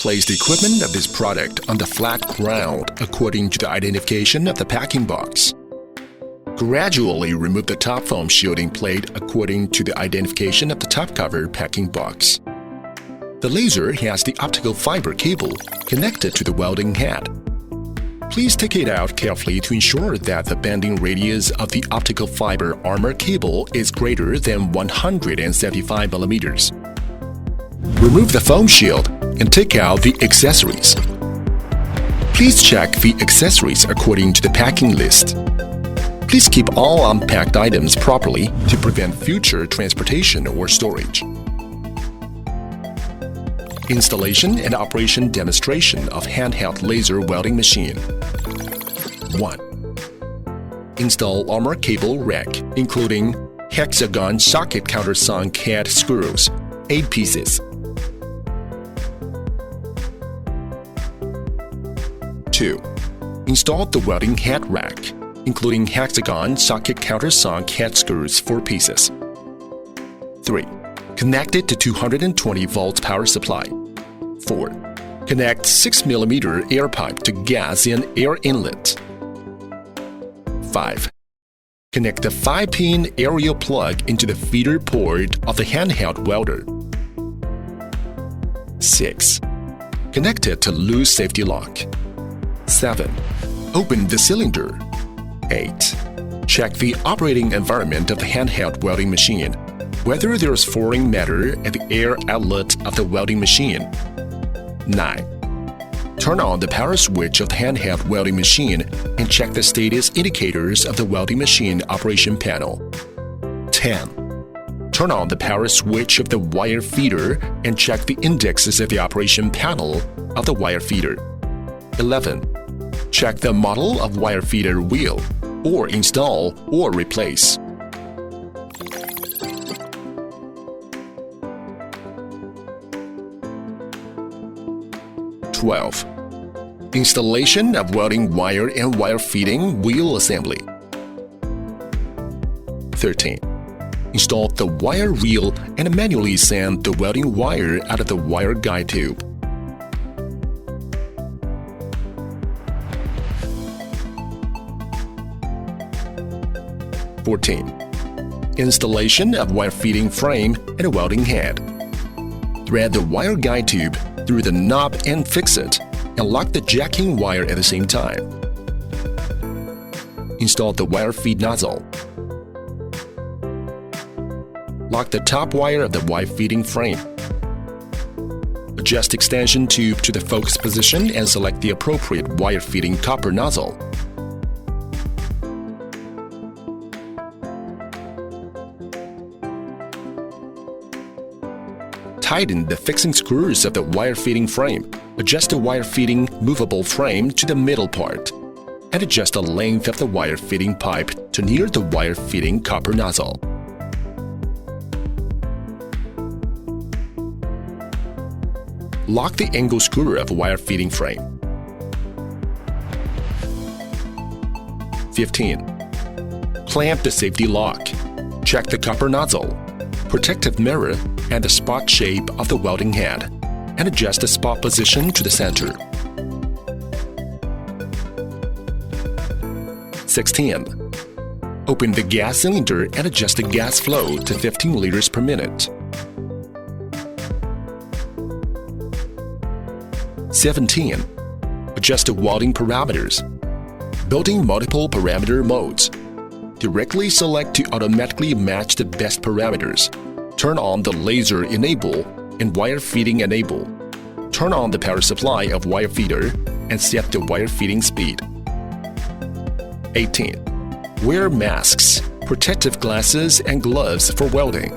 Place the equipment of this product on the flat ground according to the identification of the packing box. Gradually remove the top foam shielding plate according to the identification of the top cover packing box. The laser has the optical fiber cable connected to the welding head. Please take it out carefully to ensure that the bending radius of the optical fiber armor cable is greater than 175 millimeters. Remove the foam shield and take out the accessories. Please check the accessories according to the packing list. Please keep all unpacked items properly to prevent future transportation or storage. Installation and operation demonstration of handheld laser welding machine. 1. Install armor cable rack, including hexagon socket countersunk head screws, 8 pieces. 2. Install the welding head rack, including hexagon socket countersunk head screws, 4 pieces. 3. Connect it to 220 volts power supply. 4. Connect 6 mm air pipe to gas and air inlet. 5. Connect the 5-pin aerial plug into the feeder port of the handheld welder. 6. Connect it to loose safety lock. 7. Open the cylinder. 8. Check the operating environment of the handheld welding machine, whether there is foreign matter at the air outlet of the welding machine. 9. Turn on the power switch of the handheld welding machine and check the status indicators of the welding machine operation panel. 10. Turn on the power switch of the wire feeder and check the indexes of the operation panel of the wire feeder. 11. Check the model of wire feeder wheel, or install or replace. 12. Installation of welding wire and wire feeding wheel assembly. 13. Install the wire reel and manually send the welding wire out of the wire guide tube. 14. Installation of wire feeding frame and a welding head. Thread the wire guide tube through the knob and fix it, and lock the jacking wire at the same time. Install the wire feed nozzle. Lock the top wire of the wire feeding frame. Adjust extension tube to the focus position and select the appropriate wire feeding copper nozzle. Tighten the fixing screws of the wire feeding frame. Adjust the wire feeding movable frame to the middle part, and adjust the length of the wire feeding pipe to near the wire feeding copper nozzle. Lock the angle screw of wire feeding frame. 15. Clamp the safety lock. Check the copper nozzle, protective mirror, and the spot shape of the welding head, and adjust the spot position to the center. 16. Open the gas cylinder and adjust the gas flow to 15 liters per minute. 17. Adjust the welding parameters. Building multiple parameter modes. Directly select to automatically match the best parameters. Turn on the laser enable and wire feeding enable. Turn on the power supply of wire feeder and set the wire feeding speed. 18. Wear masks, protective glasses, and gloves for welding.